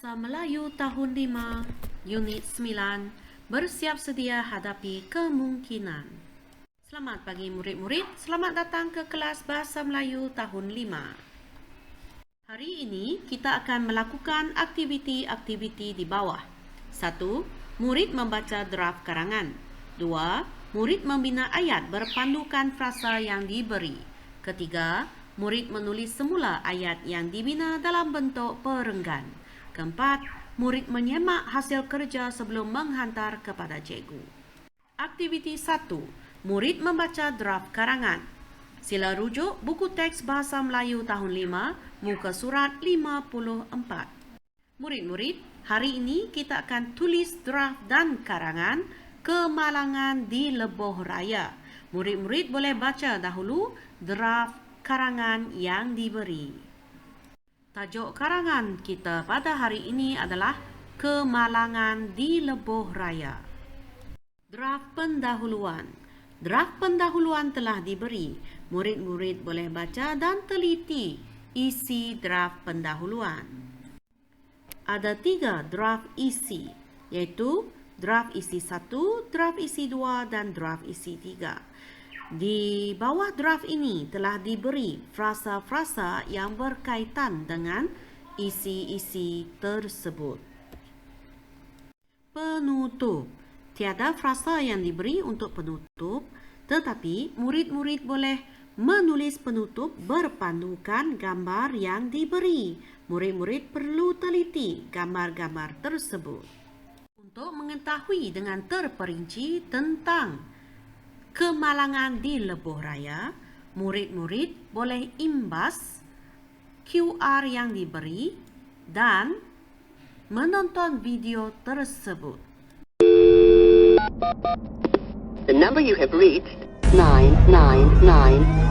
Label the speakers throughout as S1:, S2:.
S1: Bahasa Melayu Tahun 5, Unit 9, bersiap sedia hadapi kemungkinan. Selamat pagi murid-murid, selamat datang ke kelas Bahasa Melayu Tahun 5. Hari ini kita akan melakukan aktiviti-aktiviti di bawah. 1. Murid membaca draft karangan. 2. Murid membina ayat berpandukan frasa yang diberi. Ketiga, murid menulis semula ayat yang dibina dalam bentuk perenggan. Keempat, murid menyemak hasil kerja sebelum menghantar kepada cikgu. Aktiviti 1. Murid membaca draft karangan. Sila rujuk buku teks Bahasa Melayu tahun 5, muka surat 54. Murid-murid, hari ini kita akan tulis draft dan karangan Kemalangan di Lebuh Raya. Murid-murid boleh baca dahulu draft karangan yang diberi. Tajuk karangan kita pada hari ini adalah Kemalangan di Lebuh Raya. Draft pendahuluan. Draft pendahuluan telah diberi. Murid-murid boleh baca dan teliti isi draft pendahuluan. Ada 3 draft isi, iaitu draft isi 1, draft isi 2 dan draft isi 3. Di bawah draft ini telah diberi frasa-frasa yang berkaitan dengan isi-isi tersebut. Penutup. Tiada frasa yang diberi untuk penutup, tetapi murid-murid boleh menulis penutup berpandukan gambar yang diberi. Murid-murid perlu teliti gambar-gambar tersebut. Untuk mengetahui dengan terperinci tentang Kemalangan di Lebuh Raya, murid-murid boleh imbas QR yang diberi dan menonton video tersebut.
S2: The number you have reached, 999.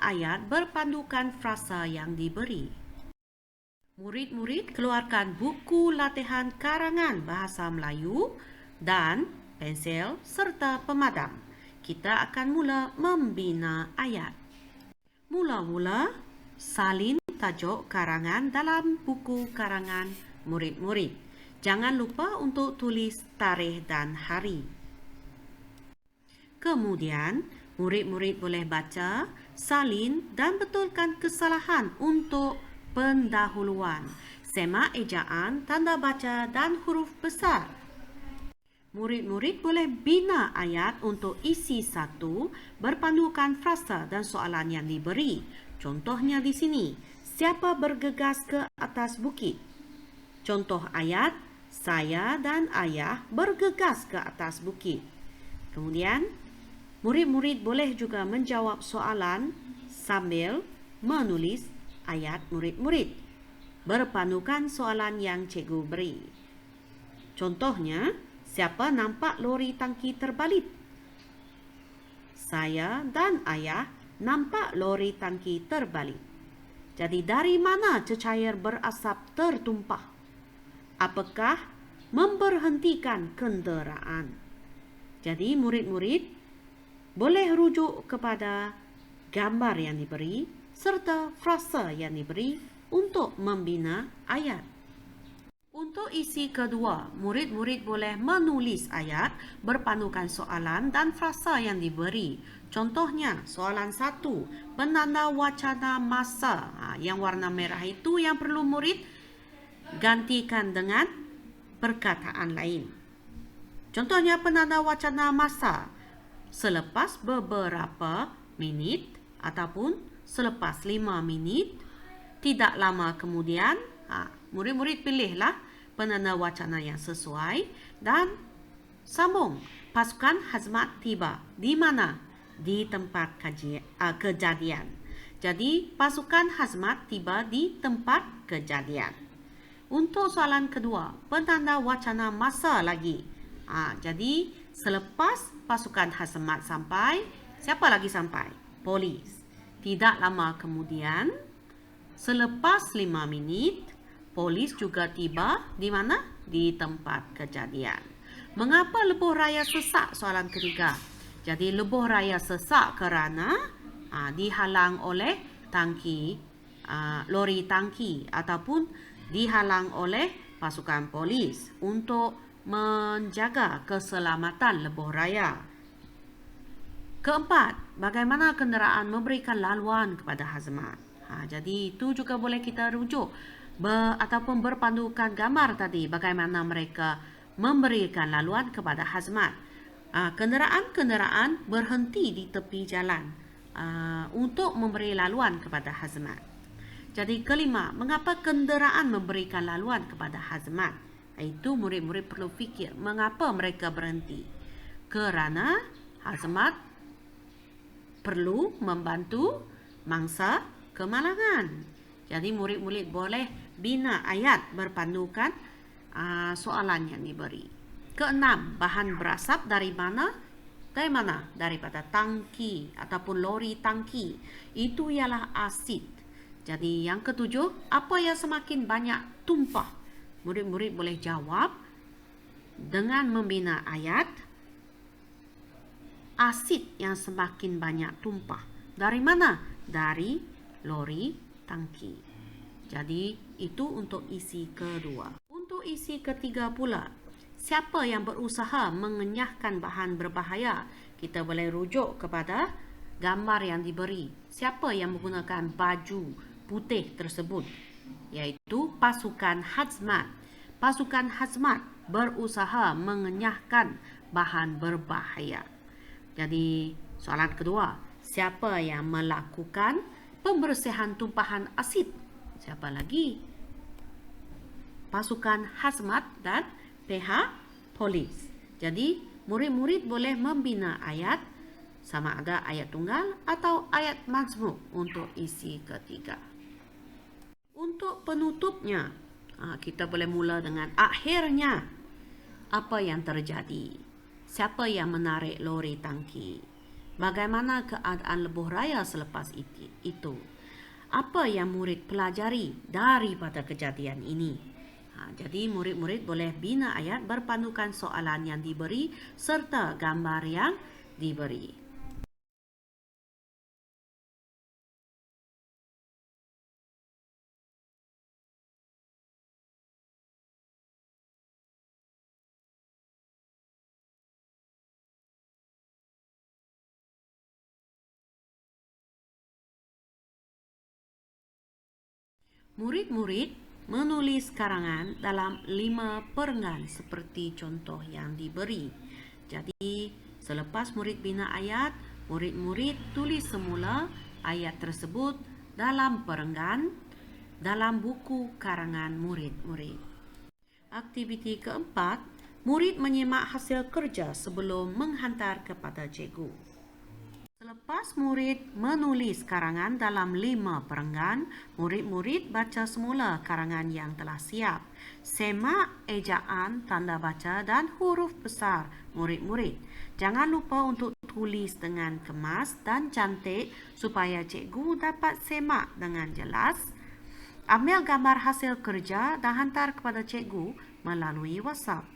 S1: ayat berpandukan frasa yang diberi. Murid-murid keluarkan buku latihan karangan bahasa Melayu dan pensel serta pemadam. Kita akan mula membina ayat. Mula-mula, salin tajuk karangan dalam buku karangan murid-murid. Jangan lupa untuk tulis tarikh dan hari. Kemudian, murid-murid boleh baca, salin dan betulkan kesalahan untuk pendahuluan. Semak ejaan, tanda baca dan huruf besar. Murid-murid boleh bina ayat untuk isi satu berpandukan frasa dan soalan yang diberi. Contohnya di sini, siapa bergegas ke atas bukit? Contoh ayat, saya dan ayah bergegas ke atas bukit. Kemudian, murid-murid boleh juga menjawab soalan sambil menulis ayat murid-murid berpandukan soalan yang cikgu beri. Contohnya, siapa nampak lori tangki terbalik? Saya dan ayah nampak lori tangki terbalik. Jadi dari mana cecair berasap tertumpah? Apakah memberhentikan kenderaan? Jadi murid-murid boleh rujuk kepada gambar yang diberi serta frasa yang diberi untuk membina ayat. Untuk isi kedua, murid-murid boleh menulis ayat berpandukan soalan dan frasa yang diberi. Contohnya, soalan 1, penanda wacana masa. Yang warna merah itu yang perlu murid gantikan dengan perkataan lain. Contohnya, penanda wacana masa selepas beberapa minit ataupun selepas 5 minit, tidak lama kemudian. Murid-murid pilihlah penanda wacana yang sesuai dan sambung. Pasukan hazmat tiba. Di mana? Di tempat kejadian. Jadi, pasukan hazmat tiba di tempat kejadian. Untuk soalan kedua, penanda wacana masa lagi. Jadi, selepas pasukan hazmat sampai, siapa lagi sampai? Polis. Tidak lama kemudian, selepas 5 minit, polis juga tiba di mana? Di tempat kejadian. Mengapa lebuh raya sesak? Soalan ketiga. Jadi lebuh raya sesak kerana dihalang oleh tangki, lori tangki ataupun dihalang oleh pasukan polis untuk menjaga keselamatan lebuh raya. Keempat, bagaimana kenderaan memberikan laluan kepada hazmat. Jadi itu juga boleh kita rujuk ataupun berpandukan gambar tadi bagaimana mereka memberikan laluan kepada hazmat. Kenderaan-kenderaan berhenti di tepi jalan untuk memberi laluan kepada hazmat. Jadi kelima, mengapa kenderaan memberikan laluan kepada hazmat? Itu murid-murid perlu fikir mengapa mereka berhenti. Kerana hazmat perlu membantu mangsa kemalangan. Jadi murid-murid boleh bina ayat berpandukan soalan yang diberi. Keenam, bahan berasap dari mana? Dari mana? Daripada tangki ataupun lori tangki. Itu ialah asid. Jadi yang ketujuh, apa yang semakin banyak tumpah? Murid-murid boleh jawab dengan membina ayat asid yang semakin banyak tumpah. Dari mana? Dari lori tangki. Jadi itu untuk isi kedua. Untuk isi ketiga pula, siapa yang berusaha mengenyahkan bahan berbahaya? Kita boleh rujuk kepada gambar yang diberi. Siapa yang menggunakan baju putih tersebut? Iaitu pasukan hazmat. Pasukan hazmat berusaha mengenyahkan bahan berbahaya. Jadi soalan kedua, siapa yang melakukan pembersihan tumpahan asid? Siapa lagi? Pasukan hazmat dan pihak polis. Jadi murid-murid boleh membina ayat sama ada ayat tunggal atau ayat mazmum untuk isi ketiga. Untuk penutupnya, kita boleh mula dengan akhirnya. Apa yang terjadi? Siapa yang menarik lori tangki? Bagaimana keadaan lebuh raya selepas itu? Apa yang murid pelajari daripada kejadian ini? Jadi murid-murid boleh bina ayat berpandukan soalan yang diberi serta gambar yang diberi. Murid-murid menulis karangan dalam 5 perenggan seperti contoh yang diberi. Jadi, selepas murid bina ayat, murid-murid tulis semula ayat tersebut dalam perenggan dalam buku karangan murid-murid. Aktiviti keempat, murid menyimak hasil kerja sebelum menghantar kepada cikgu. Selepas murid menulis karangan dalam 5 perenggan, murid-murid baca semula karangan yang telah siap. Semak ejaan, tanda baca dan huruf besar murid-murid. Jangan lupa untuk tulis dengan kemas dan cantik supaya cikgu dapat semak dengan jelas. Ambil gambar hasil kerja dan hantar kepada cikgu melalui WhatsApp.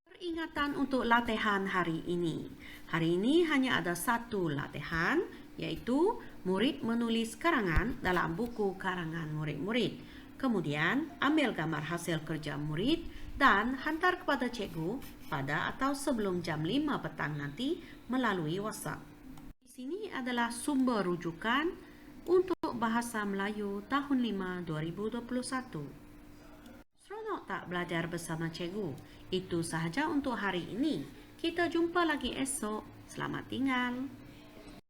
S1: Peringatan untuk latihan hari ini. Hari ini hanya ada satu latihan, iaitu murid menulis karangan dalam buku karangan murid-murid. Kemudian, ambil gambar hasil kerja murid dan hantar kepada cikgu pada atau sebelum jam 5 petang nanti melalui WhatsApp. Di sini adalah sumber rujukan untuk Bahasa Melayu tahun 5 2021. Seronok tak belajar bersama cikgu? Itu sahaja untuk hari ini. Kita jumpa lagi esok. Selamat tinggal.